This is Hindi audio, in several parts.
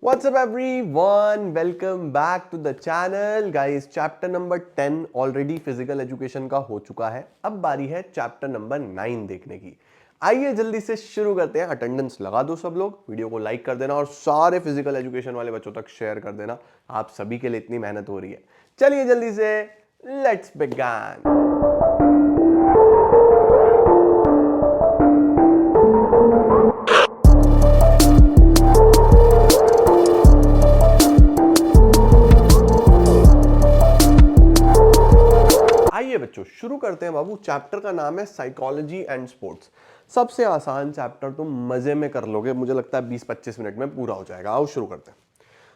What's up everyone? Welcome back to the channel. Guys, chapter number 10 already physical education का हो चुका है। अब बारी है चैप्टर नंबर 9 देखने की। आइए जल्दी से शुरू करते हैं। अटेंडेंस लगा दो सब लोग, वीडियो को लाइक कर देना और सारे फिजिकल एजुकेशन वाले बच्चों तक शेयर कर देना। आप सभी के लिए इतनी मेहनत हो रही है। चलिए जल्दी से लेट्स बिगिन। आइए बच्चों शुरू करते हैं। बाबू चैप्टर का नाम है साइकोलॉजी एंड स्पोर्ट्स। सबसे आसान चैप्टर, तुम मजे में कर लोगे, मुझे लगता है 20-25 मिनट में पूरा हो जाएगा। आओ शुरू करते हैं।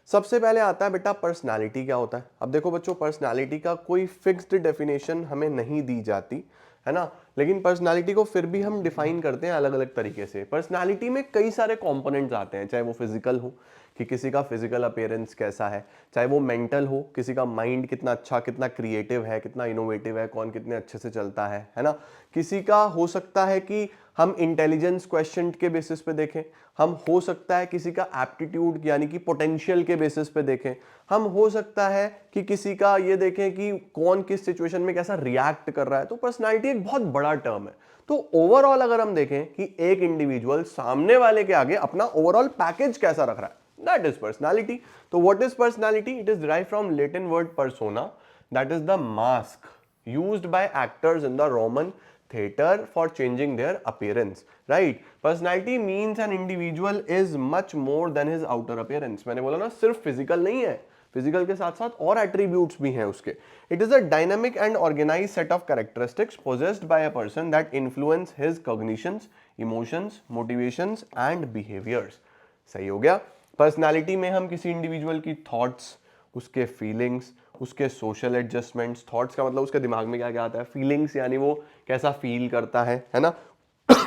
सबसे पहले आता है बेटा पर्सनालिटी क्या होता है। अब देखो बच्चों, पर्सनालिटी का कोई फिक्स्ड डेफिनेशन हमें नहीं दी जाती है ना, लेकिन पर्सनालिटी को फिर भी हम डिफाइन करते हैं अलग अलग तरीके से। पर्सनालिटी में कई सारे कंपोनेंट्स आते हैं, चाहे वो फिजिकल हो कि किसी का फिजिकल अपीयरेंस कैसा है, चाहे वो मेंटल हो, किसी का माइंड कितना अच्छा, कितना क्रिएटिव है, कितना इनोवेटिव है, कौन कितने अच्छे से चलता है ना। किसी का हो सकता है कि हम इंटेलिजेंस क्वेश्चन के बेसिस पे देखें, हम हो सकता है किसी का एप्टीट्यूड यानी कि पोटेंशियल के बेसिस पे देखें, हम हो सकता है कि किसी का ये देखें कि कौन किस सिचुएशन में कैसा रिएक्ट कर रहा है। तो पर्सनालिटी एक बहुत बड़ा टर्म है। तो ओवरऑल अगर हम देखें कि एक इंडिविजुअल सामने वाले के आगे अपना ओवरऑल पैकेज कैसा रख रहा है, that is personality. So what is personality? It is derived from Latin word persona, that is the mask used by actors in the Roman theater for changing their appearance, right? Personality means an individual is much more than his outer appearance. मैंने बोला ना सिर्फ फिजिकल नहीं है, फिजिकल के साथ साथ और एट्रीब्यूट्स भी हैं उसके। It is a dynamic and organise set of characteristics possessed by a person that influence his cognitions, emotions, motivations and behaviours. सही हो गया। पर्सनालिटी में हम किसी इंडिविजुअल की थॉट्स, उसके फीलिंग्स, उसके सोशल एडजस्टमेंट्स, थॉट्स का मतलब उसके दिमाग में क्या क्या आता है, फीलिंग्स यानी वो कैसा फील करता है ना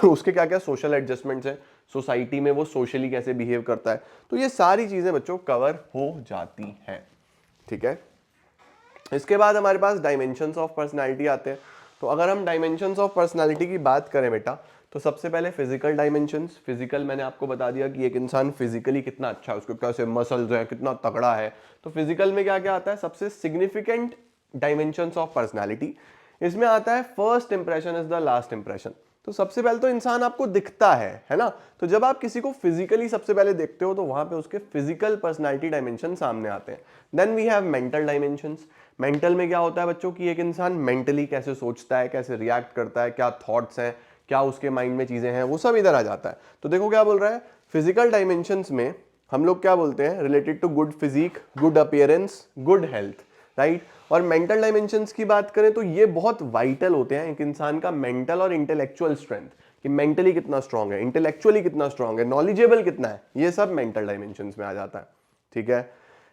उसके क्या क्या सोशल एडजस्टमेंट्स हैं, सोसाइटी में वो सोशली कैसे बिहेव करता है। तो ये सारी चीजें बच्चों कवर हो जाती हैं। ठीक है, इसके बाद हमारे पास डायमेंशंस ऑफ पर्सनालिटी आते हैं। तो अगर हम डायमेंशंस ऑफ पर्सनालिटी की बात करें बेटा, तो सबसे पहले फिजिकल डायमेंशंस। फिजिकल मैंने आपको बता दिया कि एक इंसान फिजिकली कितना अच्छा है, उसके कैसे मसल्स हैं, कितना तगड़ा है। तो फिजिकल में क्या क्या आता है, सबसे सिग्निफिकेंट डायमेंशंस ऑफ पर्सनालिटी इसमें आता है first impression is the last impression. तो सबसे पहले तो इंसान आपको दिखता है ना। तो जब आप किसी को फिजिकली सबसे पहले देखते हो तो वहां पे उसके फिजिकल पर्सनालिटी डायमेंशन सामने आते हैं। Then we have mental dimensions. Mental में क्या होता है बच्चों की एक इंसान मेंटली कैसे सोचता है, कैसे रिएक्ट करता है, क्या थॉट्स हैं, क्या उसके माइंड में चीजें हैं, वो सब इधर आ जाता है। तो देखो क्या बोल रहा है, फिजिकल डायमेंशंस में हम लोग क्या बोलते हैं, related to good physique, good appearance, good health, right. और मेंटल डायमेंशंस की बात करें तो ये बहुत वाइटल होते हैं एक इंसान का मेंटल और इंटेलेक्चुअल स्ट्रेंथ, कि मेंटली कितना स्ट्रांग है, इंटेलेक्चुअली कितना स्ट्रांग है, नॉलेजेबल कितना है, ये सब मेंटल डायमेंशंस में आ जाता है। ठीक है,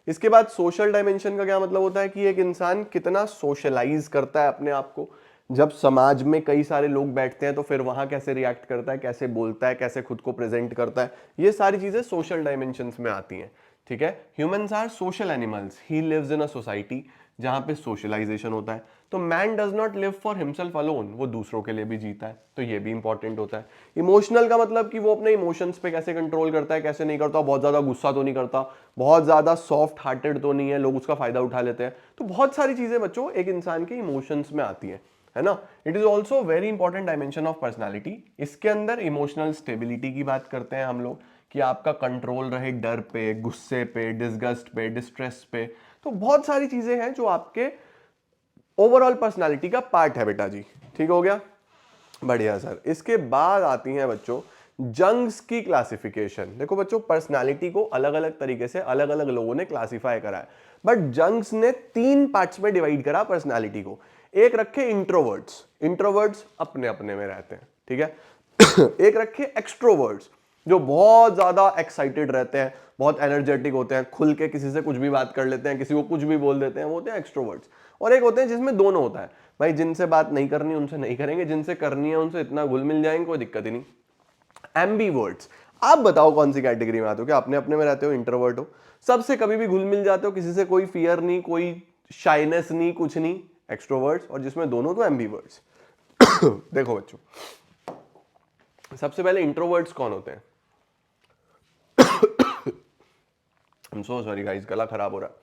इसके बाद सोशल डायमेंशन का क्या मतलब होता है कि एक इंसान कितना सोशलाइज करता है अपने आप को। जब समाज में कई सारे लोग बैठते हैं तो फिर वहां कैसे रिएक्ट करता है, कैसे बोलता है, कैसे खुद को प्रेजेंट करता है, ये सारी चीजें सोशल डायमेंशंस में आती हैं। ठीक है, humans are social animals, he lives in a society जहां पे सोशलाइजेशन होता है। तो man does not live for himself alone, वो दूसरों के लिए भी जीता है, तो ये भी इंपॉर्टेंट होता है। इमोशनल का मतलब कि वो अपने इमोशंस पे कैसे कंट्रोल करता है, कैसे नहीं करता, बहुत ज्यादा गुस्सा तो नहीं करता, बहुत ज्यादा सॉफ्ट हार्टेड तो नहीं है, लोग उसका फायदा उठा लेते हैं। तो बहुत सारी चीजें बच्चों एक इंसान के इमोशंस में आती है ना। It is also very important dimension of personality. इसके अंदर इमोशनल स्टेबिलिटी की बात करते हैं हम लोग, कि आपका कंट्रोल रहे डर पे, गुस्से पे, डिसगस्ट पे, डिस्ट्रेस पे। तो बहुत सारी चीजें हैं जो आपके ओवरऑल पर्सनालिटी का पार्ट है बेटा जी। ठीक हो गया, बढ़िया सर। इसके बाद आती हैं बच्चों जंग्स की क्लासिफिकेशन। देखो बच्चों, पर्सनालिटी को अलग अलग तरीके से अलग अलग लोगों ने क्लासिफाई करा है, बट जंग्स ने 3 पार्ट्स में डिवाइड करा पर्सनालिटी को। एक रखे इंट्रोवर्ट्स, इंट्रोवर्ट्स अपने अपने में रहते हैं, ठीक है। एक रखे एक्सट्रोवर्ट्स, जो बहुत ज्यादा एक्साइटेड रहते हैं, बहुत एनर्जेटिक होते हैं, खुल के किसी से कुछ भी बात कर लेते हैं, किसी को कुछ भी बोल देते हैं, वो होते हैं एक्सट्रोवर्ट्स। और एक होते हैं जिसमें दोनों होता है, भाई जिनसे बात नहीं करनी उनसे नहीं करेंगे, जिनसे करनी है उनसे इतना घुल मिल जाएंगे, कोई दिक्कत ही नहीं। एम्बीवर्ट्स। आप बताओ कौन सी कैटेगरी में आते हो, क्या अपने अपने में रहते हो, इंट्रोवर्ट हो, सबसे कभी भी घुल मिल जाते हो, किसी से कोई फियर नहीं, कोई शाइनेस नहीं, कुछ नहीं, एक्सट्रोवर्ट्स। और जिसमें दोनों तो एम्बीवर्ट्स। देखो बच्चों, सबसे पहले इंट्रोवर्ट्स कौन होते हैं। I'm so sorry guys, गला खराब हो रहा है।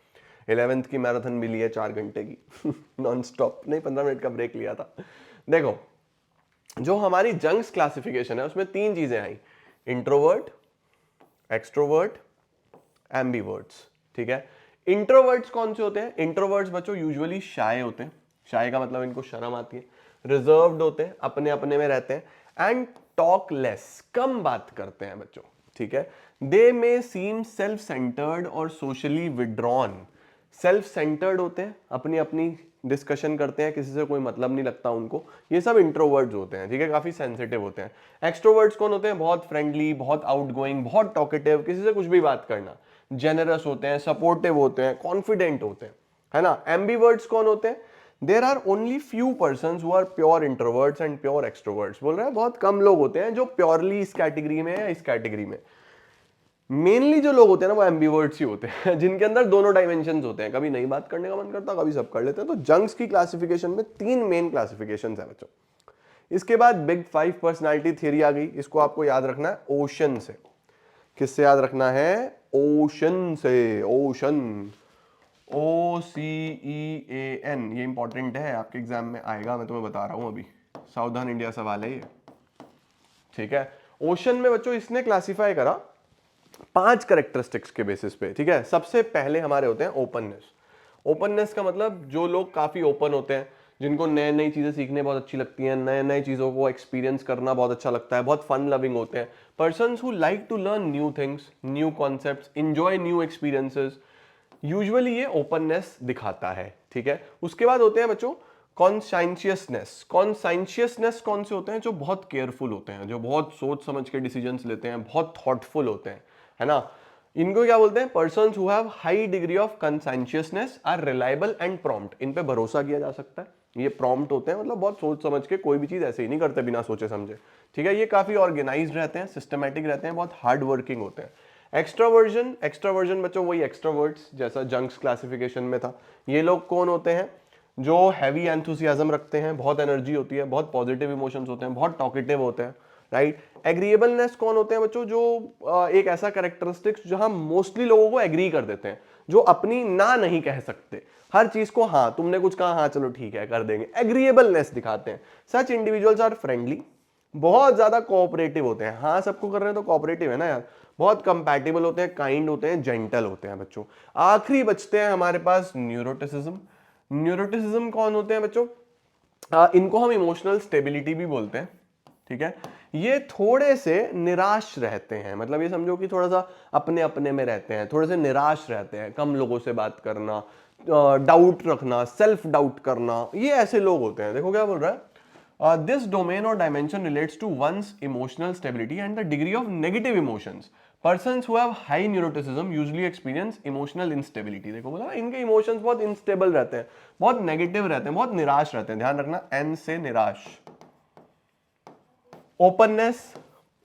11th की मैराथन भी ली है 4 घंटे की नॉन स्टॉप, नहीं 15 मिनट का ब्रेक लिया था। देखो जो हमारी जंग्स क्लासिफिकेशन है उसमें 3 चीजें आई, इंट्रोवर्ट, एक्सट्रोवर्ट, एम्बीवर्ट्स। ठीक है, इंट्रोवर्ट्स कौन से होते हैं? इंट्रोवर्ट्स बच्चों यूजुअली शाय होते हैं, शाय का मतलब इनको शर्म आती है, रिजर्व्ड होते हैं, अपने अपने में रहते हैं, एंड टॉक लेस, कम बात करते हैं बच्चों। ठीक है, दे मे सीम सेल्फ सेंटर्ड और सोशली विड्रॉन। सेल्फ सेंटर्ड होते हैं, अपनी अपनी डिस्कशन करते हैं, किसी से कोई मतलब नहीं लगता उनको, ये सब इंट्रोवर्ट्स होते हैं। ठीक है, काफी सेंसिटिव होते हैं। एक्सट्रोवर्ट्स कौन होते हैं? बहुत फ्रेंडली, बहुत आउटगोइंग, बहुत टॉकेटिव, किसी से कुछ भी बात करना, जेनरस होते हैं, सपोर्टिव होते हैं, कॉन्फिडेंट होते हैं, है ना। एम्बीवर्ट्स कौन होते हैं? There are only few persons who are pure introverts and pure extroverts. बोल रहे हैं बहुत कम लोग होते हैं जो प्योरली इस कैटेगरी में है या इस कैटेगरी में। मेनली जो लोग होते हैं ना वो एम्बीवर्ट्स ही होते हैं जिनके अंदर दोनों डायमेंशंस होते हैं, कभी नहीं बात करने का मन करता, कभी सब कर लेते हैं। तो जंग्स की क्लासिफिकेशन में 3 मेन क्लासिफिकेशंस है बच्चों। इसके बाद बिग 5 पर्सनालिटी थियरी आ गई, इसको आपको याद रखना है ओशन से। किससे याद रखना है? ओशन से। ओशन, OCEAN, ये इंपॉर्टेंट है, आपके एग्जाम में आएगा, मैं तुम्हें बता रहा हूं अभी, सावधान इंडिया सवाल है ये। ठीक है, ओशन में बच्चों इसने क्लासिफाई करा 5 कैरेक्टरिस्टिक्स के बेसिस पे। ठीक है, सबसे पहले हमारे होते हैं ओपननेस। ओपननेस का मतलब जो लोग काफी ओपन होते हैं, जिनको नए नई चीजें सीखने बहुत अच्छी लगती हैं, नए नए चीजों को एक्सपीरियंस करना बहुत अच्छा लगता है, बहुत फन लविंग होते हैं। Persons who like to learn new things, new concepts, enjoy new experiences, usually ये ओपननेस दिखाता है। ठीक है, उसके बाद होते हैं बच्चों कॉन्साइंशियसनेस। कॉन्साइंशियसनेस कौन से होते हैं? जो बहुत केयरफुल होते हैं, जो बहुत सोच समझ के डिसीजंस लेते हैं, बहुत थॉटफुल होते हैं, है ना। इनको क्या बोलते हैं? Persons who have high degree of conscientiousness are reliable and prompt. इन पे भरोसा किया जा सकता है, ये प्रॉम्प्ट होते हैं, मतलब बहुत सोच समझ के कोई भी चीज ऐसे ही नहीं करते बिना सोचे समझे। ठीक है, ये काफी ऑर्गेनाइज्ड रहते हैं, सिस्टमैटिक रहते हैं, बहुत हार्ड वर्किंग होते हैं। एक्स्ट्रावर्जन, एक्स्ट्रावर्जन बच्चों वही एक्स्ट्रावर्ट्स जैसा जंक्स क्लासिफिकेशन में था। ये लोग कौन होते हैं? जो हैवी एंथुसियाज्म रखते हैं, बहुत एनर्जी होती है, बहुत पॉजिटिव इमोशंस होते हैं, बहुत टॉकेटिव होते हैं, राइट। एग्रीएबलनेस कौन होते हैं बच्चों? जो एक ऐसा कैरेक्टरिस्टिक्स जहां मोस्टली लोगों को एग्री कर देते हैं, जो अपनी ना नहीं कह सकते, हर चीज को हाँ, तुमने कुछ कहा हाँ चलो ठीक है कर देंगे, एग्रीएबलनेस दिखाते हैं। सच इंडिविजुअल्स आर फ्रेंडली, बहुत ज्यादा कोऑपरेटिव होते हैं, हाँ सबको कर रहे हैं तो कोऑपरेटिव है ना यार, बहुत कंपैटिबल होते हैं, काइंड होते हैं, जेंटल होते हैं बच्चों। आखिरी बचते हैं हमारे पास न्यूरोटिसिज्म। न्यूरोटिसिज्म कौन होते हैं बच्चों? इनको हम इमोशनल स्टेबिलिटी भी बोलते हैं। ठीक है, ये थोड़े से निराश रहते हैं, मतलब ये समझो कि थोड़ा सा अपने अपने में रहते हैं, थोड़े से निराश रहते हैं, कम लोगों से बात करना, डाउट रखना, सेल्फ डाउट करना, ये ऐसे लोग होते हैं। देखो क्या बोल रहा है, this domain or dimension relates to one's emotional stability and the degree of negative emotions. Persons who have high neuroticism usually experience emotional instability. देखो बोला इनके emotions बहुत instable रहते हैं, बहुत negative रहते हैं, बहुत निराश रहते हैं। ध्यान रखना, N से निराश। Openness,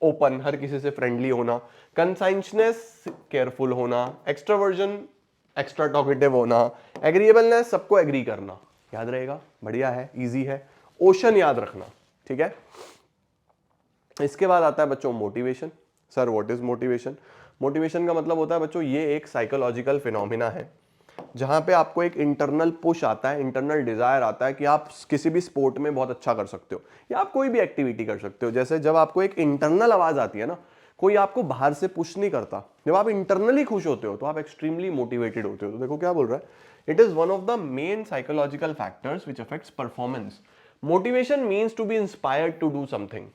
open, हर किसी से friendly होना। Conscientiousness, careful होना। Extroversion, extra talkative होना। Agreeableness, सबको agree करना। याद रहेगा, बढ़िया है, easy है। ओशन याद रखना। ठीक है, इसके बाद आता है बच्चों motivation. Sir what is motivation? Motivation का मतलब होता है बच्चों ये एक साइकोलॉजिकल फिनोमिना है जहां पे आपको एक इंटरनल पुश आता है, इंटरनल डिजायर आता है कि आप किसी भी स्पोर्ट में बहुत अच्छा कर सकते हो या आप कोई भी एक्टिविटी कर सकते हो। जैसे जब आपको एक इंटरनल आवाज आती है ना, कोई आपको बाहर से पुश नहीं करता, जब आप इंटरनली खुश होते हो तो आप एक्सट्रीमली मोटिवेटेड होते हो। तो देखो क्या बोल रहा है, it is one of the main psychological factors which affects performance. Motivation means to be inspired to do something.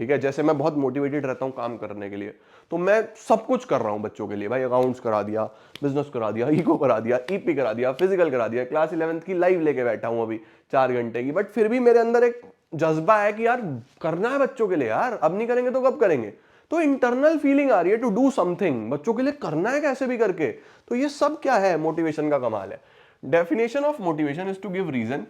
ठीक है, जैसे मैं बहुत मोटिवेटेड रहता हूं काम करने के लिए, तो मैं सब कुछ कर रहा हूं बच्चों के लिए, भाई अकाउंट्स करा दिया, बिजनेस करा दिया, इको करा दिया, ईपी करा दिया, फिजिकल करा दिया, क्लास 11th की लाइव लेके बैठा हूं अभी 4 घंटे की, बट फिर भी मेरे अंदर एक जज्बा है कि यार करना है बच्चों के लिए, यार अब नहीं करेंगे तो कब करेंगे। तो इंटरनल फीलिंग आ रही है टू डू समथिंग, बच्चों के लिए करना है कैसे भी करके। तो ये सब क्या है, मोटिवेशन का कमाल है। Definition of motivation is to give reason,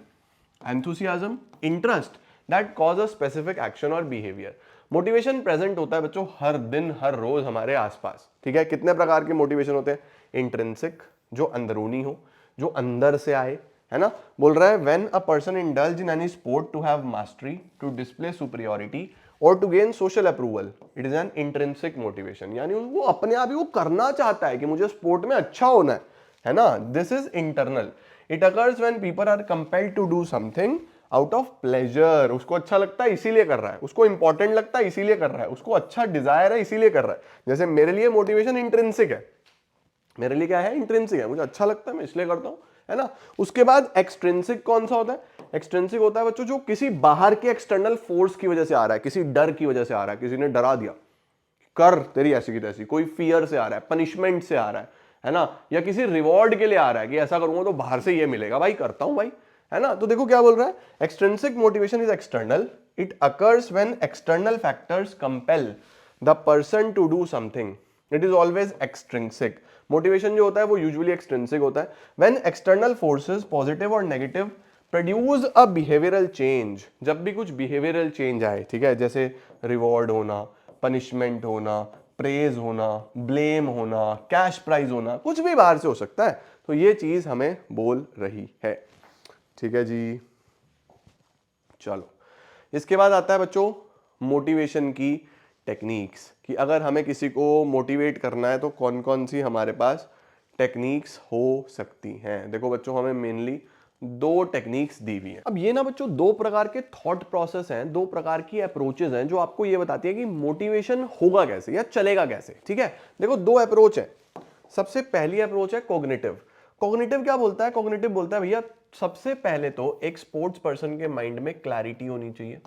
enthusiasm, interest that cause a specific action or behavior. Motivation present होता है बच्चों हर दिन हर रोज हमारे आसपास। ठीक है, कितने प्रकार के मोटिवेशन होते हैं? इंट्रिंसिक, जो अंदरूनी हो, जो अंदर से आए, है ना। बोल रहा है when a person indulge in any sport to have mastery, to display superiority और to gain social approval it is an intrinsic motivation, यानी वो अपने आप ही वो करना चाहता है कि मुझे स्पोर्ट में अच्छा होना है ना, this is internal. It occurs when people are compelled to do something out of pleasure, उसको अच्छा लगता है इसीलिए कर रहा है, उसको इंपॉर्टेंट लगता है इसीलिए कर रहा है, उसको अच्छा डिजायर है इसीलिए कर रहा है। जैसे मेरे लिए मोटिवेशन इंट्रिंसिक है, मेरे लिए क्या है, इंट्रिंसिक है, मुझे अच्छा लगता है मैं इसलिए करता हूं, है ना। उसके बाद एक्सट्रिंसिक कौन सा होता है, एक्सट्रिंसिक होता है बच्चों जो किसी बाहर के एक्सटर्नल फोर्स की वजह से आ रहा है, किसी डर की वजह से आ रहा है, किसी ने डरा दिया कर तेरी ऐसी की तैसी, कोई फियर से आ रहा है, पनिशमेंट से आ रहा है ना, या किसी रिवॉर्ड के लिए आ रहा है कि ऐसा करूंगा तो बाहर से ये मिलेगा, भाई करता हूं भाई, है ना। तो देखो क्या बोल रहा है, extrinsic motivation is external, it occurs when external factors compel the person to do something, it is always extrinsic. Motivation जो होता है वो यूजुअली एक्सट्रिंसिक होता है व्हेन एक्सटर्नल फोर्सेस पॉजिटिव और negative produce a behavioural change, जब भी कुछ बिहेवियरल चेंज आए, ठीक है, जैसे रिवॉर्ड होना, पनिशमेंट होना, प्रेज होना, ब्लेम होना, कैश प्राइज होना, कुछ भी बाहर से हो सकता है, तो ये चीज हमें बोल रही है, ठीक है जी। चलो इसके बाद आता है बच्चों मोटिवेशन की टेक्निक्स, कि अगर हमें किसी को मोटिवेट करना है तो कौन कौन सी हमारे पास टेक्निक्स हो सकती हैं। देखो बच्चों हमें मेनली दो टेक्निक्स दी हुई हैं। अब ये ना बच्चों दो प्रकार के थॉट प्रोसेस हैं, दो प्रकार की अप्रोचेस हैं जो आपको ये बताती है कि मोटिवेशन होगा कैसे या चलेगा कैसे, ठीक है। देखो दो अप्रोच है, सबसे पहली अप्रोच है कॉग्निटिव। कॉग्निटिव क्या बोलता है, कॉग्निटिव बोलता है भैया सबसे पहले तो एक स्पोर्ट्स पर्सन के माइंड में क्लैरिटी होनी चाहिए,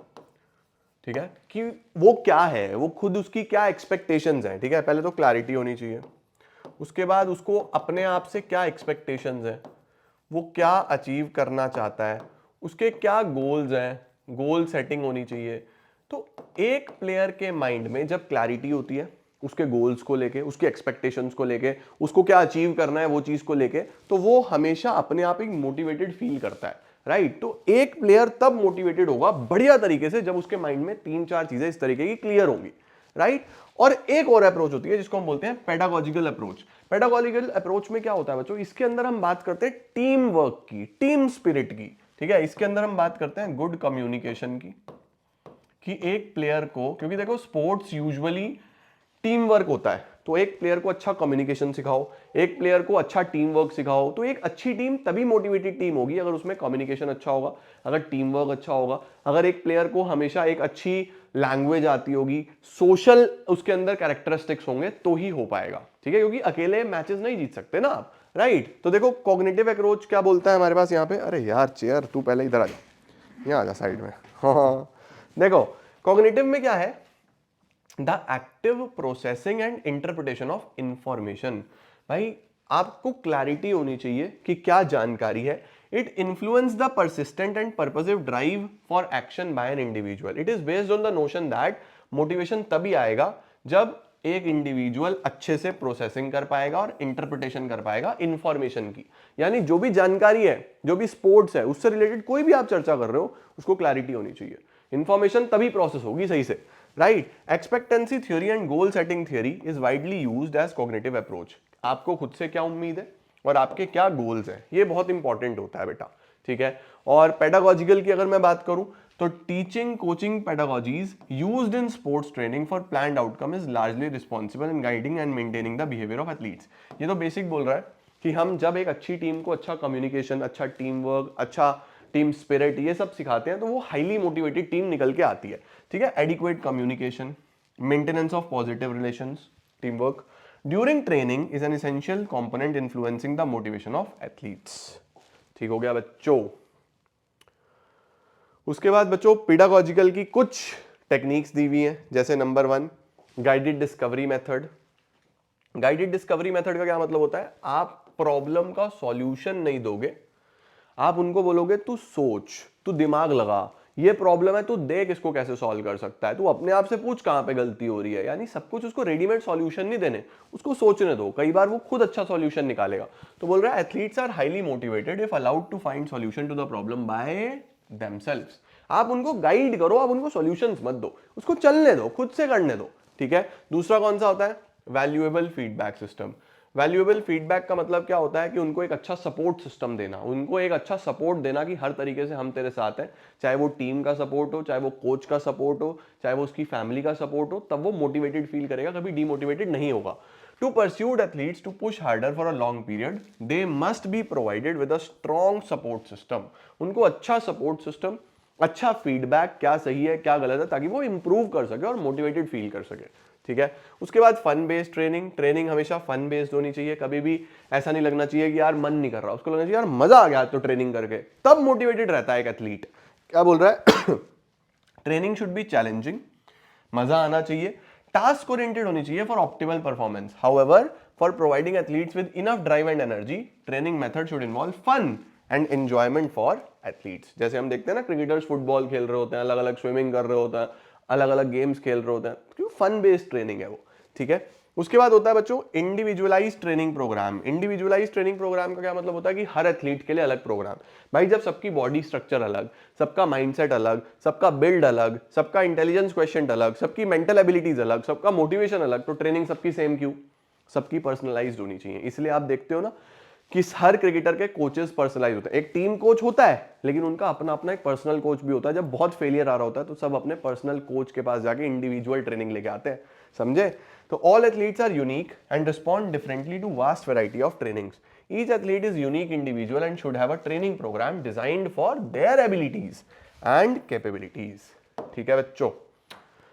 ठीक है, कि वो क्या है, वो खुद उसकी क्या एक्सपेक्टेशंस हैं, ठीक है, पहले तो क्लैरिटी होनी चाहिए। उसके बाद उसको अपने आप से क्या एक्सपेक्टेशंस हैं, वो क्या अचीव करना चाहता है, उसके क्या गोल्स हैं, गोल सेटिंग होनी चाहिए। तो एक प्लेयर के माइंड में जब क्लैरिटी होती है उसके गोल्स को लेके, उसके एक्सपेक्टेशंस को लेके, उसको क्या अचीव करना है वो चीज को लेके, तो वो हमेशा अपने आप ही मोटिवेटेड फील करता है, राइट। तो एक प्लेयर तब मोटिवेटेड होगा बढ़िया तरीके से जब उसके माइंड में तीन चार चीजें इस तरीके की क्लियर होंगी, राइट। और एक और अप्रोच होती है जिसको हम बोलते हैं पेडागोजिकल अप्रोच। पेडागोजिकल अप्रोच में क्या होता है बच्चों, इसके अंदर हम बात करते हैं टीम वर्क की, टीम स्पिरिट की, ठीक है। इसके अंदर हम बात करते हैं गुड कम्युनिकेशन की, कि एक प्लेयर को, क्योंकि देखो स्पोर्ट्स यूजुअली टीम वर्क होता है, तो एक प्लेयर को अच्छा कम्युनिकेशन सिखाओ, एक प्लेयर को अच्छा टीम वर्क सिखाओ, तो एक अच्छी टीम तभी मोटिवेटेड टीम होगी अगर उसमें कम्युनिकेशन अच्छा होगा, अगर टीम वर्क अच्छा होगा, अगर एक प्लेयर को हमेशा एक अच्छी लैंग्वेज आती होगी, सोशल उसके अंदर कैरेक्टरिस्टिक्स होंगे, तो ही हो पाएगा, ठीक है, क्योंकि अकेले मैचेस नहीं जीत सकते ना आप, राइट। तो देखो कॉग्निटिव अप्रोच क्या बोलता है हमारे पास यहाँ पे, अरे यार चेयर तू पहले इधर आ जा, यहाँ आ जा साइड में, हाँ देखो कॉग्निटिव में क्या है, the active processing and interpretation of information. भाई आपको क्लैरिटी होनी चाहिए कि क्या जानकारी है, it influence the persistent and purposive drive for action by an individual, it is based on the notion that motivation तभी आएगा जब एक इंडिविजुअल अच्छे से प्रोसेसिंग कर पाएगा और इंटरप्रिटेशन कर पाएगा इंफॉर्मेशन की, यानी जो भी जानकारी है, जो भी स्पोर्ट्स है, उससे रिलेटेड कोई भी आप चर्चा कर रहे हो, उसको क्लैरिटी होनी चाहिए, इंफॉर्मेशन तभी प्रोसेस होगी सही से, right. Expectancy theory and goal setting theory is widely used as cognitive approach. आपको खुद से क्या उम्मीद है और आपके क्या गोल्स हैं, ये बहुत इंपॉर्टेंट होता है बेटा, ठीक है। और पेडागोजिकल की अगर मैं बात करूं तो teaching coaching pedagogies used in sports training for planned outcome is largely responsible in guiding and maintaining the behaviour of athletes. ये तो बेसिक बोल रहा है कि हम जब एक अच्छी टीम को अच्छा कम्युनिकेशन, अच्छा टीम वर्क, अच्छा टीम स्पिरिट, ये सब सिखाते हैं तो वो हाईली मोटिवेटेड टीम निकल के आती है, ठीक है। Adequate communication, maintenance of positive relations, team work during training is an essential component influencing the motivation of athletes, ठीक हो गया बच्चों। उसके बाद बच्चों पेडागोजिकल की कुछ टेक्निक्स दी हुई हैं, जैसे number 1 guided discovery method. Guided discovery method का क्या मतलब होता है, आप प्रॉब्लम का सॉल्यूशन नहीं दोगे, आप उनको बोलोगे तू सोच, तू दिमाग लगा, ये प्रॉब्लम है, तू देख इसको कैसे सॉल्व कर सकता है, तू अपने आप से पूछ कहां पे गलती हो रही है, यानी सब कुछ उसको रेडीमेड सॉल्यूशन नहीं देने, उसको सोचने दो, कई बार वो खुद अच्छा सॉल्यूशन निकालेगा। तो बोल रहा है athletes are highly motivated if allowed to find solution to the problem by themselves. आप उनको गाइड करो, आप उनको सॉल्यूशंस मत दो, उसको चलने दो, खुद से करने दो, ठीक है। दूसरा कौन सा होता है, valuable feedback system. Valuable feedback का मतलब क्या होता है कि उनको एक अच्छा सपोर्ट सिस्टम देना, उनको एक अच्छा सपोर्ट देना कि हर तरीके से हम तेरे साथ हैं, चाहे वो टीम का सपोर्ट हो, चाहे वो कोच का सपोर्ट हो, चाहे वो उसकी फैमिली का सपोर्ट हो, तब वो मोटिवेटेड फील करेगा, कभी डीमोटिवेटेड नहीं होगा। To pursued athletes to push harder for a long period, they must be provided with a strong support system. उनको अच्छा सपोर्ट सिस्टम, अच्छा फीडबैक, क्या सही है क्या गलत है, ताकि वो इंप्रूव कर सके और मोटिवेटेड फील कर सके। ठीक है, उसके बाद फन बेस्ड ट्रेनिंग, ट्रेनिंग हमेशा फन बेस्ड होनी चाहिए। कभी भी ऐसा नहीं लगना चाहिए कि यार मन नहीं कर रहा, उसको लगना चाहिए यार मजा आ गया तो ट्रेनिंग करके, तब मोटिवेटेड रहता है एक एथलीट। क्या बोल रहा है? ट्रेनिंग शुड बी चैलेंजिंग, मजा आना चाहिए, टास्क ओरिएंटेड होनी चाहिए for optimal performance. However, for providing athletes with enough drive and energy, training method should involve fun and enjoyment for athletes. जैसे हम देखते हैं ना, क्रिकेटर्स फुटबॉल खेल रहे होते हैं, अलग अलग स्विमिंग कर रहे होते हैं, अलग अलग गेम्स खेल रहे होते हैं, क्योंकि फन बेस्ड ट्रेनिंग है वो। ठीक है, उसके बाद होता है बच्चों individualise training programme. Individualise training programme का क्या मतलब होता है कि हर एथलीट के लिए अलग प्रोग्राम। भाई जब सबकी बॉडी स्ट्रक्चर अलग, सबका माइंडसेट अलग, सबका बिल्ड अलग, सबका इंटेलिजेंस क्वेश्चन अलग, सबकी मेंटल एबिलिटीज अलग, सबका मोटिवेशन अलग, तो ट्रेनिंग सबकी सेम क्यों? सबकी पर्सनलाइज्ड होनी चाहिए। इसलिए आप देखते हो ना कि हर क्रिकेटर के कोचेस पर्सनलाइज होते हैं। एक टीम कोच होता है, लेकिन उनका अपना अपना एक पर्सनल कोच भी होता है। जब बहुत फेलियर आ रहा होता है तो सब अपने पर्सनल कोच के पास जाके इंडिविजुअल ट्रेनिंग लेके आते हैं। समझे? तो all athletes are unique and respond differently to vast variety of trainings. Each athlete is unique individual and should have a training programme designed for their abilities and capabilities. ठीक है बच्चों,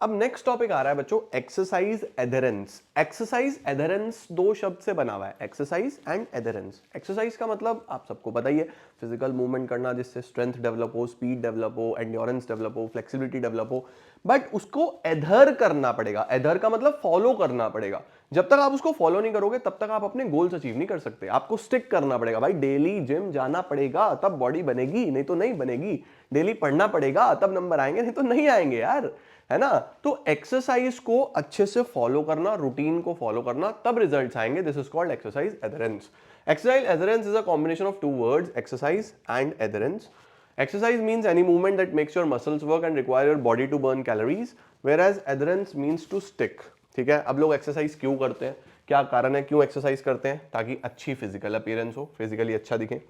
अब नेक्स्ट टॉपिक आ रहा है बच्चों एक्सरसाइज एडहेरेंस। एक्सरसाइज एडहेरेंस दो शब्द से बना हुआ है, एक्सरसाइज एंड एडहेरेंस। एक्सरसाइज का मतलब आप सबको पता ही है, फिजिकल मूवमेंट करना जिससे स्ट्रेंथ डेवलप हो, स्पीड डेवलप हो, एंड्योरेंस डेवलप हो, फ्लेक्सिबिलिटी डेवलप हो। बट उसको एडहर करना पड़ेगा। एडहर का मतलब फॉलो करना पड़ेगा। जब तक आप उसको फॉलो नहीं करोगे तब तक आप अपने गोल्स अचीव नहीं कर सकते। आपको स्टिक करना पड़ेगा भाई, डेली जिम जाना पड़ेगा तब बॉडी बनेगी, नहीं तो नहीं बनेगी। डेली पढ़ना पड़ेगा तब नंबर आएंगे, नहीं तो नहीं आएंगे यार, है ना? तो एक्सरसाइज को अच्छे से फॉलो करना, रूटीन को फॉलो करना, तब रिजल्ट्स आएंगे। This is called exercise adherence. Exercise adherence is a combination of two words, exercise and adherence. Exercise means any movement that makes your muscles work and require your body to burn calories, whereas adherence means to stick. ठीक है, अब लोग एक्सरसाइज क्यों करते हैं, क्या कारण है क्यों एक्सरसाइज करते हैं? ताकि अच्छी फिजिकल अपीयरेंस हो, फिजिकली अच्छा दिखे,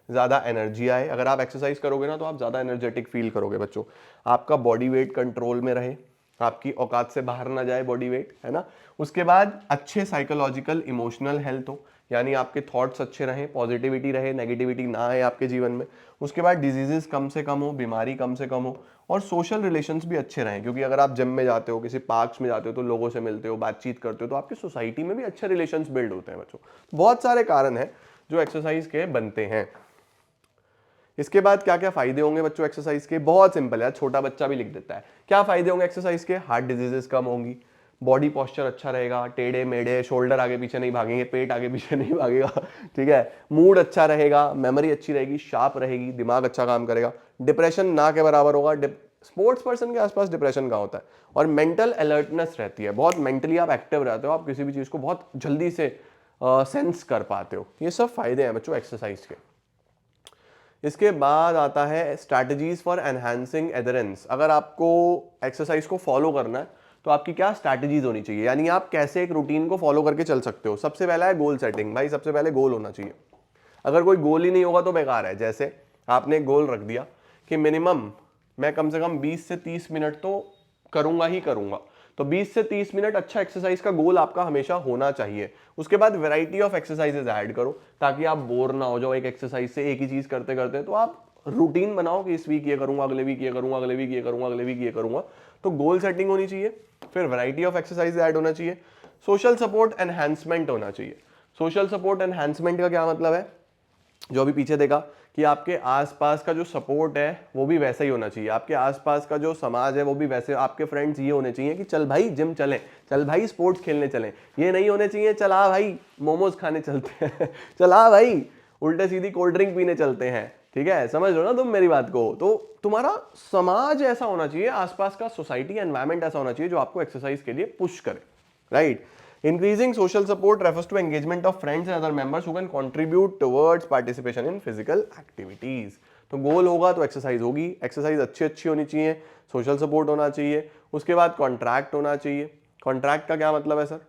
ज़्यादा एनर्जी आए। अगर आप एक्सरसाइज करोगे ना तो आप ज़्यादा एनर्जेटिक फील करोगे बच्चों। आपका बॉडी वेट कंट्रोल में रहे, आपकी औकात से बाहर ना जाए बॉडी वेट, है ना? उसके बाद अच्छे साइकोलॉजिकल इमोशनल हेल्थ हो, यानी आपके थॉट्स अच्छे रहें, पॉजिटिविटी रहे, नेगेटिविटी ना आए आपके जीवन में। उसके बाद डिजीजेस कम से कम हो, बीमारी कम से कम हो, और सोशल रिलेशंस भी अच्छे रहें, क्योंकि अगर आप जिम में जाते हो, किसी पार्क्स में जाते हो तो लोगों से मिलते हो, बातचीत करते हो, तो आपकी सोसाइटी में भी अच्छे रिलेशंस बिल्ड होते हैं बच्चों। बहुत सारे कारण हैं जो एक्सरसाइज के बनते हैं। इसके बाद क्या क्या फायदे होंगे बच्चों एक्सरसाइज के? बहुत सिंपल है, छोटा बच्चा भी लिख देता है। क्या फायदे होंगे एक्सरसाइज के? हार्ट डिजीजेस कम होंगी, बॉडी पोस्चर अच्छा रहेगा, टेढ़े मेढ़े शोल्डर आगे पीछे नहीं भागेंगे, पेट आगे पीछे नहीं भागेगा, ठीक है, मूड अच्छा रहेगा, मेमोरी अच्छी रहेगी, शार्प रहेगी, दिमाग अच्छा काम करेगा, डिप्रेशन ना के बराबर होगा। स्पोर्ट्स पर्सन के आसपास डिप्रेशन कहाँ होता है? और मेंटल अलर्टनेस रहती है, बहुत मेंटली आप एक्टिव रहते हो, आप किसी भी चीज को बहुत जल्दी से सेंस कर पाते हो। ये सब फायदे हैं बच्चों एक्सरसाइज के। इसके बाद आता है स्ट्रैटेजीज फॉर एनहांसिंग एडहेरेंस। अगर आपको एक्सरसाइज को फॉलो करना है तो आपकी क्या स्ट्रैटेजीज होनी चाहिए, यानी आप कैसे एक रूटीन को फॉलो करके चल सकते हो। सबसे पहला है गोल सेटिंग। भाई सबसे पहले गोल होना चाहिए। अगर कोई गोल ही नहीं होगा तो बेकार है। जैसे आपने एक गोल रख दिया कि मिनिमम मैं कम से कम 20 से 30 मिनट तो करूंगा ही करूंगा, तो 20 से 30 मिनट अच्छा एक्सरसाइज का गोल आपका हमेशा होना चाहिए। उसके बाद वैरायटी ऑफ एक्सरसाइजेज ऐड करो ताकि आप बोर ना हो जाओ एक एक्सरसाइज से, एक ही चीज करते करते। तो आप रूटीन बनाओ कि इस वीक ये करूंगा, अगले वीक ये करूंगा, अगले वीक ये करूंगा, अगले वीक ये करूंगा। तो गोल सेटिंग होनी चाहिए, फिर वैरायटी ऑफ एक्सरसाइज ऐड होना चाहिए, सोशल सपोर्ट एनहांसमेंट होना चाहिए। सोशल सपोर्ट एनहांसमेंट का क्या मतलब है? जो अभी पीछे देखा कि आपके आसपास का जो सपोर्ट है वो भी वैसा ही होना चाहिए, आपके आसपास का जो समाज है वो भी वैसे, आपके फ्रेंड्स ये होने चाहिए कि चल भाई जिम चलें, चल भाई स्पोर्ट्स खेलने चलें। ये नहीं होने चाहिए चला भाई मोमोज खाने चलते हैं चला भाई उल्टे सीधी कोल्ड ड्रिंक पीने चलते हैं। ठीक है, समझ लो ना तुम मेरी बात को? तो तुम्हारा समाज ऐसा होना चाहिए, आसपास का सोसाइटी एनवायरमेंट ऐसा होना चाहिए जो आपको एक्सरसाइज के लिए पुश करे, right? Increasing social support refers to engagement of friends and other members who can contribute towards participation in physical activities. तो गोल होगा तो एक्सरसाइज होगी, एक्सरसाइज अच्छी अच्छी होनी चाहिए, सोशल सपोर्ट होना चाहिए, उसके बाद कॉन्ट्रैक्ट होना चाहिए। कॉन्ट्रैक्ट का क्या मतलब है सर?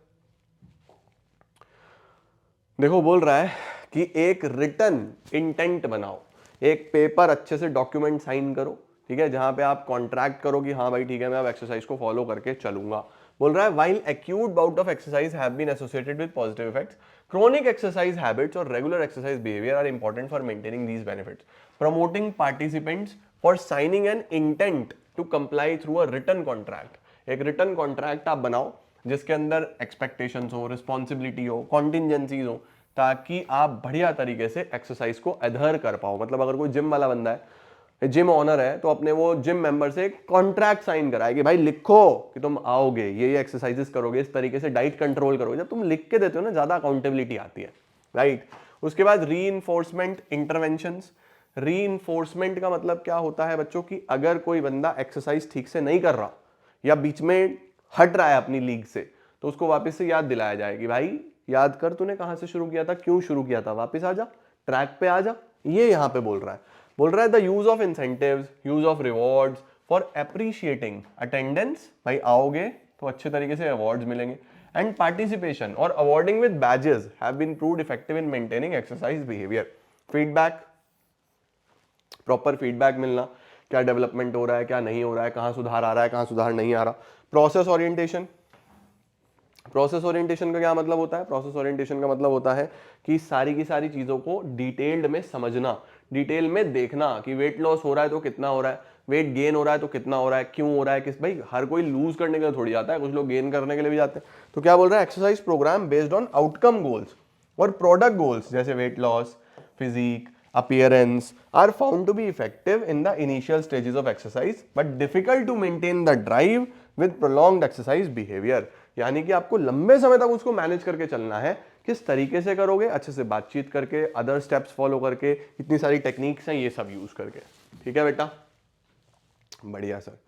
देखो बोल रहा है कि एक रिटन इंटेंट बनाओ, एक पेपर अच्छे से डॉक्यूमेंट साइन करो, ठीक है, जहां पे आप कॉन्ट्रैक्ट करो कि हाँ भाई ठीक है मैं अब एक्सरसाइज को फॉलो करके चलूंगा। बोल रहा है while acute bout of exercise have been associated with positive effects, chronic exercise habits or regular exercise behavior are important for maintaining these benefits. Promoting participants for signing an intent to comply through a written contract. एक written contract आप बनाओ जिसके अंदर expectations हो, responsibility हो, contingencies हो, ताकि आप बढ़िया तरीके से एक्सरसाइज को adhere कर पाओ। मतलब अगर कोई जिम वाला बंदा है, जिम ओनर है, तो अपने वो जिम मेंबर से कॉन्ट्रैक्ट साइन कराए कि भाई लिखो कि तुम आओगे, ये एक्सरसाइजेस करोगे, इस तरीके से डाइट कंट्रोल करोगे। जब तुम लिख के देते हो ना, ज्यादा अकाउंटेबिलिटी आती है, राइट। उसके बाद रीइंफोर्समेंट इंटरवेंशंस। रीइंफोर्समेंट का मतलब क्या होता है बच्चों की, अगर कोई बंदा एक्सरसाइज ठीक से नहीं कर रहा या बीच में हट रहा है अपनी लीग से, तो उसको वापस से याद दिलाया जाए कि भाई याद कर तूने कहां से शुरू किया था, क्यों शुरू किया था, वापस आ जा, ट्रैक पे आ जा। ये यहां पे बोल रहा है। बोल रहा है the use of incentives, use of rewards for appreciating attendance, भाई आओगे तो अच्छे तरीके से अवार्ड्स मिलेंगे, एंड पार्टिसिपेशन और awarding with badges have been proved effective in maintaining exercise behaviour. Feedback, proper feedback मिलना, क्या डेवलपमेंट हो रहा है, क्या नहीं हो रहा है, कहां सुधार आ रहा है, कहां सुधार नहीं आ रहा। Process orientation. प्रोसेस ओरिएंटेशन का क्या मतलब होता है? प्रोसेस ओरिएंटेशन का मतलब होता है कि सारी की सारी चीजों को डिटेल्ड में समझना, डिटेल में देखना कि वेट लॉस हो रहा है तो कितना हो रहा है, वेट गेन हो रहा है तो कितना हो रहा है, क्यों हो रहा है, किस, भाई हर कोई लूज करने के लिए थोड़ी जाता है, कुछ लोग गेन करने के लिए भी जाते हैं। तो क्या बोल रहा है, exercise programme based on outcome goals और प्रोडक्ट गोल्स जैसे weight loss, physique, appearance are found to be effective in the initial stages of exercise but difficult to maintain the drive with prolonged exercise behavior। यानी कि आपको लंबे समय तक उसको मैनेज करके चलना है। किस तरीके से करोगे? अच्छे से बातचीत करके, अदर स्टेप्स फॉलो करके, इतनी सारी टेक्निक्स हैं ये सब यूज करके। ठीक है बेटा, बढ़िया सर।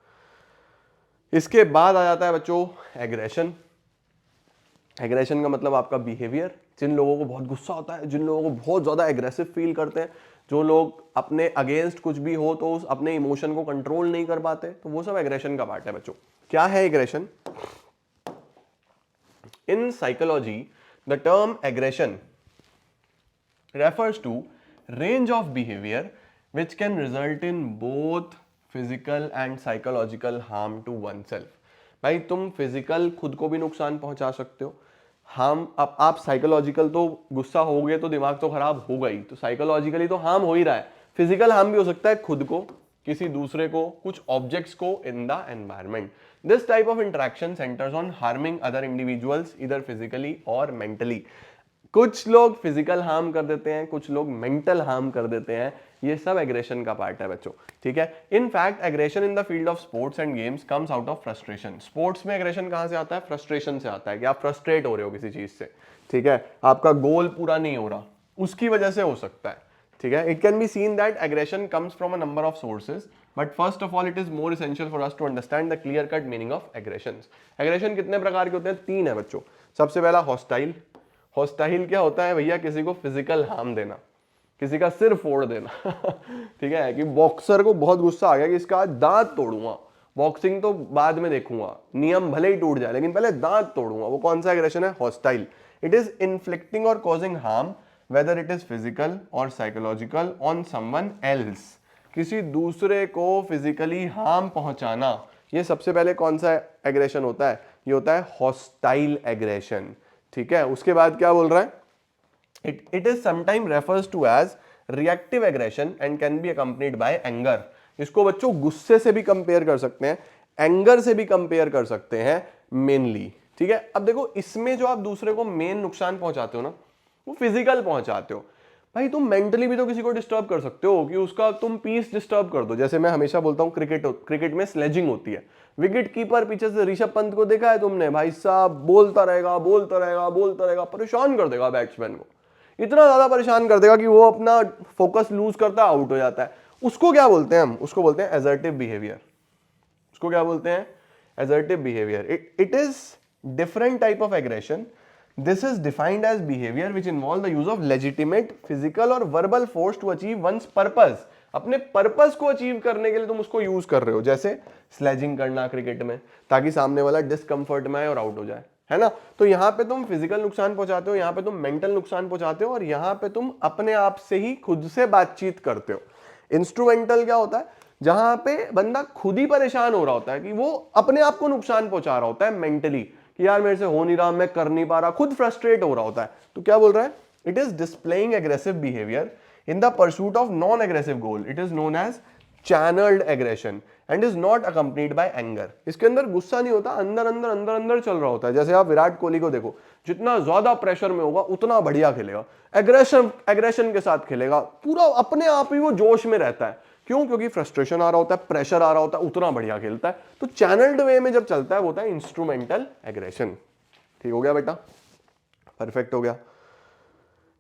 इसके बाद आ जाता है बच्चों एग्रेशन। एग्रेशन का मतलब आपका बिहेवियर। जिन लोगों को बहुत गुस्सा होता है, जिन लोगों को बहुत ज्यादा एग्रेसिव फील करते हैं, जो लोग अपने अगेंस्ट कुछ भी हो तो उस अपने इमोशन को कंट्रोल नहीं कर पाते, तो वो सब एग्रेशन का पार्ट है बच्चों। क्या है aggression? In psychology the term aggression refers to range of behavior which can result in both physical and psychological harm to oneself। भाई तुम फिजिकल खुद को भी नुकसान पहुंचा सकते हो, हम अब आप साइकोलॉजिकल, तो गुस्सा हो गए तो दिमाग तो खराब होगा ही, तो साइकोलॉजिकली तो हार्म हो ही रहा है, फिजिकल हार्म भी हो सकता है, खुद को, किसी दूसरे को, कुछ ऑब्जेक्ट्स को, in the environment. This type of interaction centres on harming other individuals इधर फिजिकली और मेंटली। कुछ लोग फिजिकल हार्म कर देते हैं, कुछ लोग मेंटल हार्म कर देते हैं, ये सब एग्रेशन का पार्ट है बच्चों। ठीक है, in fact aggression in the field of sports and games comes out of frustration. Sports में एग्रेशन कहां से आता है? फ्रस्ट्रेशन से आता है, कि आप फ्रस्ट्रेट हो रहे हो किसी चीज से, ठीक है, आपका गोल पूरा नहीं हो रहा, उसकी वजह से हो सकता है। ठीक है, it can be seen that aggression comes from a number of sources, but first of all it is more essential for us to understand the clear cut meaning of aggression. Aggression कितने प्रकार के होते हैं? 3 है बच्चों। सबसे पहला हॉस्टाइल। हॉस्टाइल क्या होता है भैया? किसी को फिजिकल हार्म देना, किसी का सिर फोड़ देना ठीक है, कि बॉक्सर को बहुत गुस्सा आ गया कि इसका दांत तोड़ूंगा, बॉक्सिंग तो बाद में देखूंगा, नियम भले ही टूट जाए लेकिन पहले दांत तोड़ूंगा, वो कौन सा एग्रेशन है? हॉस्टाइल। इट इज इन्फ्लिक्टिंग और causing harm whether it is physical और साइकोलॉजिकल ऑन समवन एल्स। किसी दूसरे को फिजिकली हार्म पहुंचाना, ये सबसे पहले कौन सा एग्रेशन होता है? ये होता है हॉस्टाइल एग्रेशन। ठीक है, उसके बाद क्या बोल रहा है? It is sometime refers to as reactive aggression and can be accompanied by anger. इसको बच्चों गुस्से से भी कंपेयर कर सकते हैं, एंगर से भी कंपेयर कर सकते हैं मेनली। ठीक है, अब देखो इसमें जो आप दूसरे को मेन नुकसान पहुंचाते हो ना, वो फिजिकल पहुंचाते हो। भाई तुम मेंटली भी तो किसी को डिस्टर्ब कर सकते हो, कि उसका तुम पीस डिस्टर्ब कर दो। जैसे मैं हमेशा बोलता हूं, क्रिकेट में स्लेजिंग होती है, विकेट कीपर पीछे से ऋषभ पंत को देखा है तुमने? भाई साहब बोलता रहेगा बोलता रहेगा बोलता रहेगा, परेशान कर देगा बैट्समैन को, इतना ज्यादा परेशान कर देगा कि वो अपना फोकस लूज करता है, आउट हो जाता है। उसको क्या बोलते हैं हम? उसको बोलते हैं एसर्टिव बिहेवियर। उसको क्या बोलते हैं? Assertive behaviour. It is different type of aggression. This is defined as behavior which involve the use of legitimate physical और verbal force to achieve one's purpose। अपने पर्पस को अचीव करने के लिए तुम उसको यूज कर रहे हो, जैसे स्लेजिंग करना क्रिकेट में, ताकि सामने वाला डिस्कंफर्ट में आए और आउट हो जाए, है ना। तो यहाँ पे तुम फिजिकल नुकसान पहुंचाते हो, यहाँ पे तुम मेंटल नुकसान पहुंचाते हो, और यहाँ पे तुम अपने आप से ही खुद से बातचीत करते हो। इंस्ट्रूमेंटल क्या होता है, जहां पे बंदा खुद ही परेशान हो रहा होता है कि वो अपने आप को नुकसान पहुंचा रहा होता है मेंटली, कि यार मेरे से हो नहीं रहा, मैं कर नहीं पा रहा, खुद फ्रस्ट्रेट हो रहा होता है। तो क्या बोल रहा है, it is displaying aggressive behaviour in the pursuit of non aggressive goal, it is known as channelled aggression and is not accompanied by anger. इसके अंदर गुस्सा नहीं होता, अंदर अंदर अंदर अंदर चल रहा होता है। जैसे आप विराट कोहली को देखो, जितना ज्यादा प्रेशर में होगा उतना बढ़िया खेलेगा, एग्रेशन के साथ खेलेगा, पूरा अपने आप ही वो जोश में रहता है। क्यों? क्योंकि फ्रस्ट्रेशन आ रहा होता है, प्रेशर आ रहा होता है, उतना बढ़िया खेलता है। तो चैनल्ड वे में जब चलता है वो होता है इंस्ट्रूमेंटल एग्रेशन। ठीक हो गया बेटा, परफेक्ट हो गया।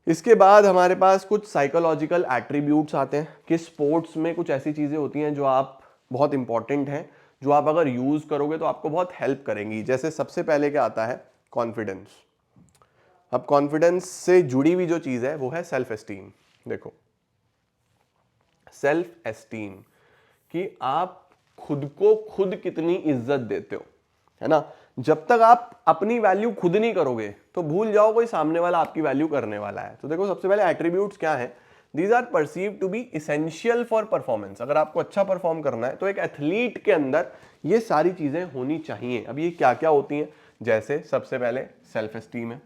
इसके बाद हमारे पास कुछ साइकोलॉजिकल एट्रीब्यूट्स आते हैं कि स्पोर्ट्स में कुछ ऐसी चीजें होती हैं जो आप बहुत इंपॉर्टेंट हैं, जो आप अगर यूज करोगे तो आपको बहुत हेल्प करेंगी। जैसे सबसे पहले क्या आता है, कॉन्फिडेंस। अब कॉन्फिडेंस से जुड़ी हुई जो चीज है वो है सेल्फ एस्टीम। देखो, सेल्फ एस्टीम कि आप खुद को खुद कितनी इज्जत देते हो, है ना। जब तक आप अपनी वैल्यू खुद नहीं करोगे तो भूल जाओ कोई सामने वाला आपकी वैल्यू करने वाला है। तो देखो, सबसे पहले एट्रीब्यूट्स क्या है, these are perceived to be essential for performance. अगर आपको अच्छा परफॉर्म करना है तो एक एथलीट के अंदर ये सारी चीजें होनी चाहिए। अब ये क्या क्या होती हैं, जैसे सबसे पहले सेल्फ एस्टीम है,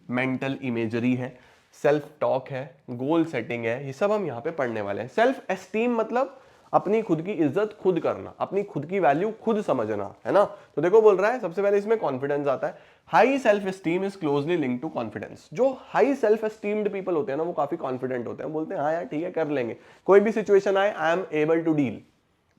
मेंटल इमेजरी है, सेल्फ टॉक है, गोल सेटिंग है, ये सब हम यहाँ पे पढ़ने वाले हैं। सेल्फ एस्टीम मतलब अपनी खुद की इज्जत खुद करना, अपनी खुद की वैल्यू खुद समझना, है ना। तो देखो बोल रहा है सबसे पहले इसमें कॉन्फिडेंस आता है। High self esteem is closely linked to confidence. जो हाई सेल्फ एस्टीम्ड पीपल होते हैं ना, वो काफी कॉन्फिडेंट होते हैं, बोलते हैं हाँ यार ठीक है, कर लेंगे, कोई भी सिचुएशन आए I am able to deal,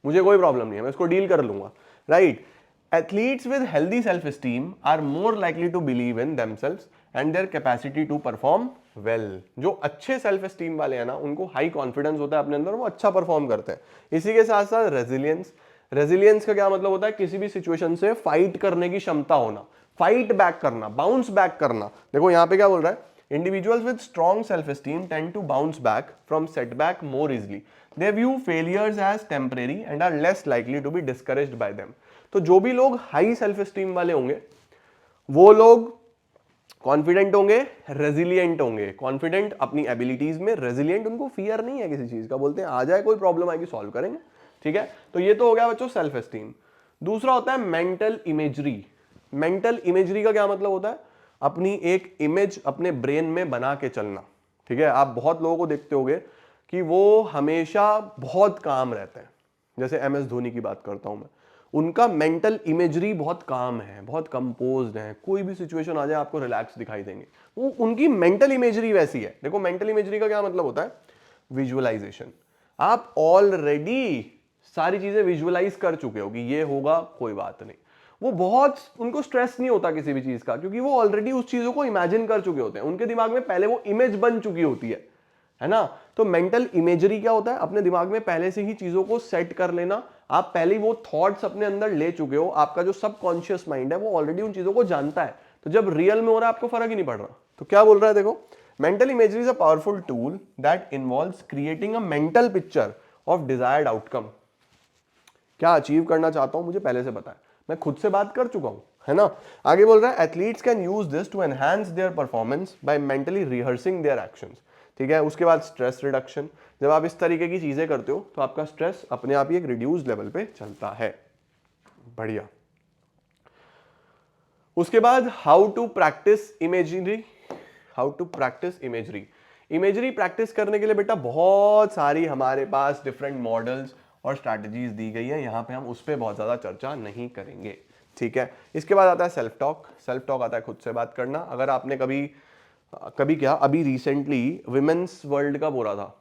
मुझे कोई प्रॉब्लम नहीं है, मैं इसको डील कर लूंगा, right. Athletes with healthy self-esteem are more likely to believe in themselves and their capacity to perform well. जो अच्छे सेल्फ एस्टीम वाले हैं ना, उनको हाई कॉन्फिडेंस होता है अपने अंदर, वो अच्छा परफॉर्म करते हैं। इसी के साथ साथ रेजिलियंस। रेजिलियंस का क्या मतलब होता है, किसी भी सिचुएशन से फाइट करने की क्षमता होना, फाइट बैक करना, बाउंस बैक करना। देखो यहाँ पे क्या बोल रहा है, individuals with strong self-esteem tend to bounce back from setback more easily. They view failures as temporary and are less likely to be discouraged by them. तो जो भी लोग हाई सेल्फ एस्टीम वाले होंगे वो लोग कॉन्फिडेंट होंगे, रेजिलिएंट होंगे। कॉन्फिडेंट अपनी एबिलिटीज में, रेजिलिएंट उनको फियर नहीं है किसी चीज का, बोलते हैं आ जाए कोई प्रॉब्लम आएगी सॉल्व करेंगे। ठीक है, तो ये तो हो गया बच्चों सेल्फ एस्टीम। दूसरा होता है मेंटल इमेजरी। मेंटल इमेजरी का क्या मतलब होता है, अपनी एक इमेज अपने ब्रेन में बना के चलना। ठीक है, आप बहुत लोगों को देखते होंगे कि वो हमेशा बहुत काम रहते हैं, जैसे एम एस धोनी की बात करता हूं मैं, उनका मेंटल इमेजरी बहुत काम है, बहुत कंपोज्ड है, कोई भी सिचुएशन आ जाए आपको रिलैक्स दिखाई देंगे, वो उनकी मेंटल इमेजरी वैसी है। देखो मेंटल इमेजरी का क्या मतलब होता है, विजुअलाइजेशन। आप ऑलरेडी सारी चीजें विजुअलाइज कर चुके हो कि ये होगा, कोई बात नहीं, वो बहुत, उनको स्ट्रेस नहीं होता किसी भी चीज का, क्योंकि वो ऑलरेडी उस चीजों को इमेजिन कर चुके होते हैं, उनके दिमाग में पहले वो इमेज बन चुकी होती है ना। तो मेंटल इमेजरी क्या होता है, अपने दिमाग में पहले से ही चीजों को सेट कर लेना, आप पहले ही वो थॉट्स अपने अंदर ले चुके हो, आपका जो सबकॉन्शियस माइंड है वो ऑलरेडी उन चीजों को जानता है, तो जब रियल में हो रहा है आपको फर्क ही नहीं पड़ रहा। तो क्या बोल रहा है, देखो mental imagery is a powerful tool that involves creating a mental picture of desired outcome. क्या अचीव करना चाहता हूं मुझे पहले से पता है, मैं खुद से बात कर चुका हूं, है ना। आगे बोल रहा है athletes can use this to enhance their performance by mentally rehearsing their actions. ठीक है, उसके बाद स्ट्रेस रिडक्शन। जब आप इस तरीके की चीजें करते हो तो आपका स्ट्रेस अपने आप ही एक रिड्यूस लेवल पे चलता है। बढ़िया। उसके बाद how to practise imagery. How to practise imagery. Imagery practice करने के लिए बेटा बहुत सारी हमारे पास डिफरेंट मॉडल्स और स्ट्रैटेजीज दी गई है, यहां पे हम उस पर बहुत ज्यादा चर्चा नहीं करेंगे। ठीक है, इसके बाद आता है सेल्फ टॉक। सेल्फ टॉक आता है खुद से बात करना। अगर आपने कभी क्या, अभी रिसेंटली विमेन्स वर्ल्ड कप हो रहा था,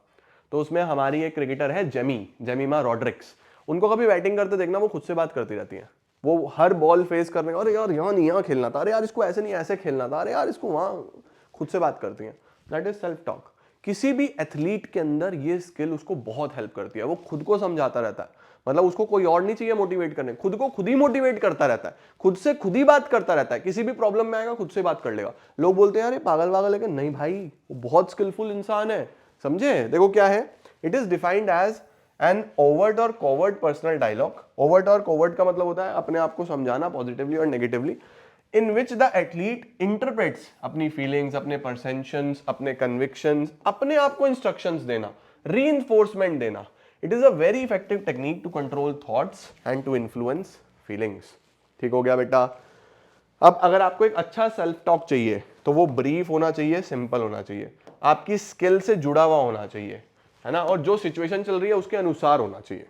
तो उसमें हमारी एक क्रिकेटर है जेमिमा रॉड्रिक्स, उनको कभी बैटिंग करते देखना, वो खुद से बात करती रहती है। वो हर बॉल फेस करने का, अरे यार यहाँ नहीं, यहाँ खेलना था, अरे यार इसको ऐसे नहीं ऐसे खेलना था, अरे यार इसको वहां, खुद से बात करती है। That is self talk. किसी भी एथलीट के अंदर ये स्किल उसको बहुत हेल्प करती है, वो खुद को समझाता रहता है, मतलब उसको कोई और नहीं चाहिए मोटिवेट करने, खुद को खुद ही मोटिवेट करता रहता है, खुद से खुद ही बात करता रहता है, किसी भी प्रॉब्लम में आएगा खुद से बात कर लेगा। लोग बोलते हैं यार ये पागल पागल है, नहीं भाई वो बहुत स्किलफुल इंसान है, समझे। देखो क्या है, it is defined as an overt और कोवर्ट पर्सनल डायलॉग। ओवर्ट और कोवर्ट का मतलब होता है अपने आप को समझाना पॉजिटिवली और negatively, in which the athlete interprets अपनी फीलिंग्स, अपने परसेप्शंस, अपने कन्विक्शंस, अपने आप को इंस्ट्रक्शंस देना, रीइंफोर्समेंट देना. It is a very effective technique to control thoughts and to influence feelings. ठीक हो गया बेटा. अब अगर आपको एक अच्छा सेल्फ टॉक चाहिए तो वो ब्रीफ होना चाहिए, सिंपल होना चाहिए, आपकी स्किल से जुड़ा हुआ होना चाहिए, है ना, और जो सिचुएशन चल रही है उसके अनुसार होना चाहिए.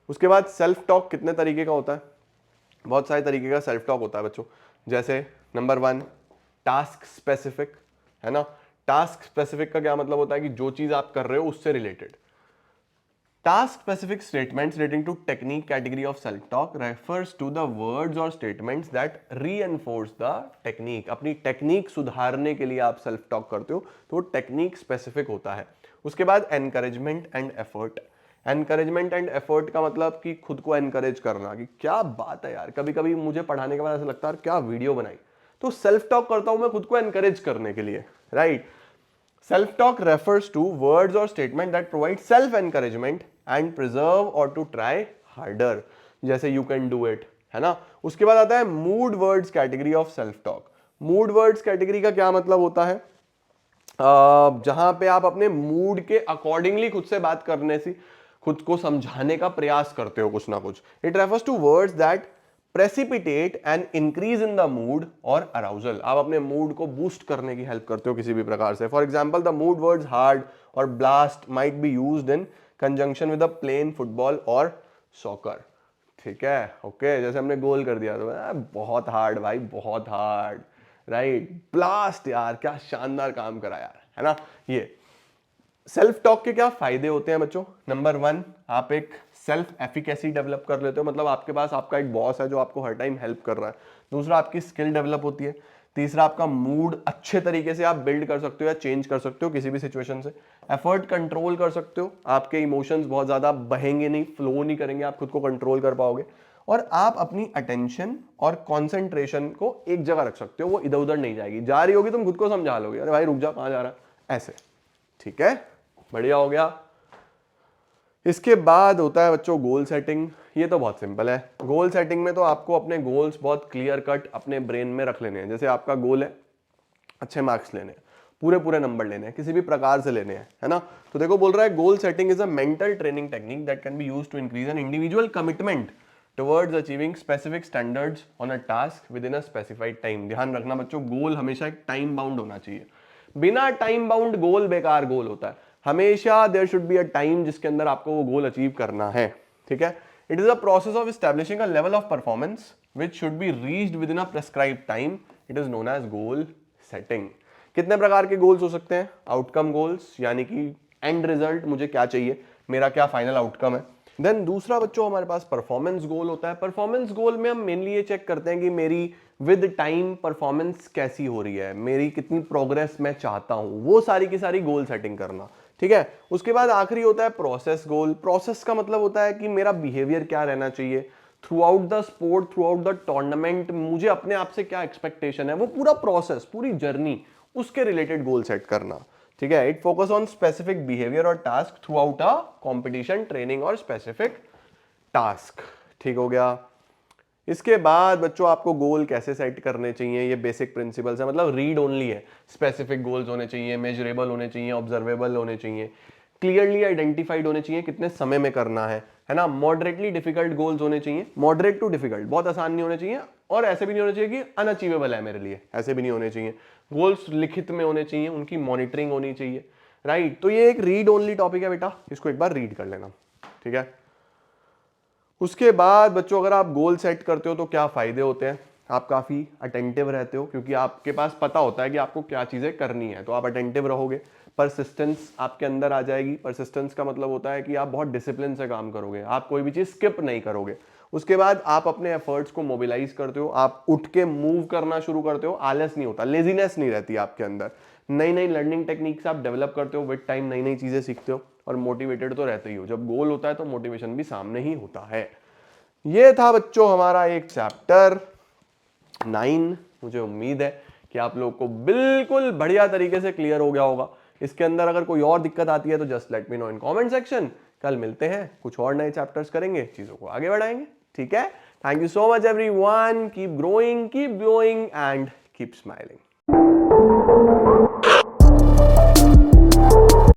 उसके बाद सेल्फ टॉक कितने तरीके का होता है? बहुत सारे तरीके का सेल्फ टॉक होता है बच्चों. जैसे नंबर 1 टास्क स्पेसिफिक, है ना. टास्क स्पेसिफिक का क्या मतलब होता है कि जो चीज आप कर रहे हो उससे related. Task specific statements relating to technique category of self talk refers to the words और statements that reinforce the technique. अपनी टेक्निक सुधारने के लिए आप सेल्फ टॉक करते हो तो वो टेक्निक स्पेसिफिक होता है. उसके बाद encouragement and effort. Encouragement and effort का मतलब कि खुद को एनकरेज करना कि क्या बात है यार, कभी कभी मुझे पढ़ाने के बाद ऐसा लगता है क्या वीडियो बनाई, तो सेल्फ टॉक करता हूं मैं खुद को एनकरेज करने के लिए, right. Self talk refers to words और statement that provide self encouragement and preserve और टू ट्राई हार्डर, जैसे यू कैन डू इट, है ना. उसके बाद आता है mood words category of self talk. Mood words category का क्या मतलब होता है? जहां पे आप अपने मूड के अकॉर्डिंगली खुद से बात करने से खुद को समझाने का प्रयास करते हो कुछ ना कुछ. It refers to words that precipitate an increase in the mood और अराउजल. आप अपने मूड को बूस्ट करने की हेल्प करते हो किसी भी प्रकार से. For example the mood words hard और blast might be used in conjunction with a plain football और सॉकर. ठीक है, ओके. जैसे हमने गोल कर दिया तो बहुत हार्ड भाई, बहुत हार्ड, राइट. ब्लास्ट यार, क्या शानदार काम करा यार, है ना. ये सेल्फ टॉक के क्या फायदे होते हैं बच्चों? नंबर 1 आप एक सेल्फ एफिकेसी डेवलप कर लेते हो, मतलब आपके पास आपका एक बॉस है जो आपको हर टाइम हेल्प कर रहा है. दूसरा आपकी स्किल डेवलप होती है. तीसरा आपका मूड अच्छे तरीके से आप बिल्ड कर सकते हो या चेंज कर सकते हो किसी भी सिचुएशन से. एफर्ट कंट्रोल कर सकते हो, आपके इमोशंस बहुत ज्यादा बहेंगे नहीं, फ्लो नहीं करेंगे, आप खुद को कंट्रोल कर पाओगे. और आप अपनी अटेंशन और कॉन्सेंट्रेशन को एक जगह रख सकते हो, वो इधर उधर नहीं जाएगी. जा रही होगी तुम खुद को समझा लोगे, अरे भाई रुक जा, कहां जा रहा है, ऐसे. ठीक है, बढ़िया हो गया. इसके बाद होता है बच्चों गोल सेटिंग. ये तो बहुत सिंपल है. गोल सेटिंग में तो आपको अपने गोल्स बहुत क्लियर कट अपने ब्रेन में रख लेने हैं. जैसे आपका गोल है अच्छे मार्क्स लेने हैं, पूरे पूरे नंबर लेने हैं, किसी भी प्रकार से लेने हैं, है ना. तो देखो बोल रहा है goal setting is a mental training technique that can be used to increase an individual commitment towards achieving specific standards on a task within a specified time. ध्यान रखना बच्चों, गोल हमेशा एक टाइम बाउंड होना चाहिए. बिना टाइम बाउंड गोल बेकार गोल होता है. हमेशा there should be a time जिसके अंदर आपको वो गोल अचीव करना है. ठीक है. It is a process of establishing a level of performance which should be reached within a prescribed time. It is known as goal setting. कितने प्रकार के गोल्स हो सकते हैं? आउटकम गोल्स, यानी कि एंड रिजल्ट, मुझे क्या चाहिए, मेरा क्या फाइनल आउटकम है. देन दूसरा बच्चों हमारे पास परफॉर्मेंस गोल होता है. परफॉर्मेंस गोल में हम मेनली ये चेक करते हैं कि मेरी विद टाइम परफॉर्मेंस कैसी हो रही है, मेरी कितनी प्रोग्रेस मैं चाहता हूं, वो सारी की सारी गोल सेटिंग करना. ठीक है. उसके बाद आखिरी होता है प्रोसेस गोल. प्रोसेस का मतलब होता है कि मेरा बिहेवियर क्या रहना चाहिए through out the sport, through out the tournament, मुझे अपने आप से क्या एक्सपेक्टेशन है, वो पूरा प्रोसेस, पूरी जर्नी, उसके रिलेटेड गोल सेट करना. ठीक है. It focus on specific behaviour और task throughout a competition, training और स्पेसिफिक टास्क. ठीक हो गया. इसके बाद बच्चों आपको गोल कैसे सेट करने चाहिए, ये बेसिक प्रिंसिपल्स है, मतलब रीड ओनली है. स्पेसिफिक गोल्स होने चाहिए, मेजरेबल होने चाहिए, ऑब्जर्वेबल होने चाहिए, क्लियरली आइडेंटिफाइड होने चाहिए कितने समय में करना है ना. मॉडरेटली डिफिकल्ट गोल्स होने चाहिए, मॉडरेट टू डिफिकल्ट, बहुत आसान नहीं होने चाहिए और ऐसे भी नहीं होने चाहिए कि अनअचीवेबल है मेरे लिए, ऐसे भी नहीं होने चाहिए. गोल्स लिखित में होने चाहिए, उनकी मॉनिटरिंग होनी चाहिए, राइट. तो ये एक रीड ओनली टॉपिक है बेटा, इसको एक बार रीड कर लेना. ठीक है. उसके बाद बच्चों अगर आप गोल सेट करते हो तो क्या फायदे होते हैं? आप काफी अटेंटिव रहते हो क्योंकि आपके पास पता होता है कि आपको क्या चीजें करनी है, तो आप अटेंटिव रहोगे. परसिस्टेंस आपके अंदर आ जाएगी. परसिस्टेंस का मतलब होता है कि आप बहुत डिसिप्लिन से काम करोगे, आप कोई भी चीज स्किप नहीं करोगे. उसके बाद आप अपने एफर्ट्स को मोबिलाइज करते हो, आप उठ के मूव करना शुरू करते हो, आलस नहीं होता, लेजीनेस नहीं रहती आपके अंदर. नई नई लर्निंग टेक्निक्स आप डेवलप करते हो, विद टाइम नई नई चीजें सीखते हो और मोटिवेटेड तो रहते ही हो. जब गोल होता है तो मोटिवेशन भी सामने ही होता है. ये था बच्चों हमारा एक चैप्टर 9. मुझे उम्मीद है कि आप लोग को बिल्कुल बढ़िया तरीके से क्लियर हो गया होगा. इसके अंदर अगर कोई और दिक्कत आती है तो just let me know in comment section. कल मिलते हैं, कुछ और नए चैप्टर्स करेंगे, चीजों को आगे बढ़ाएंगे. ठीक है. Thank you so much everyone, keep growing, keep glowing and keep smiling.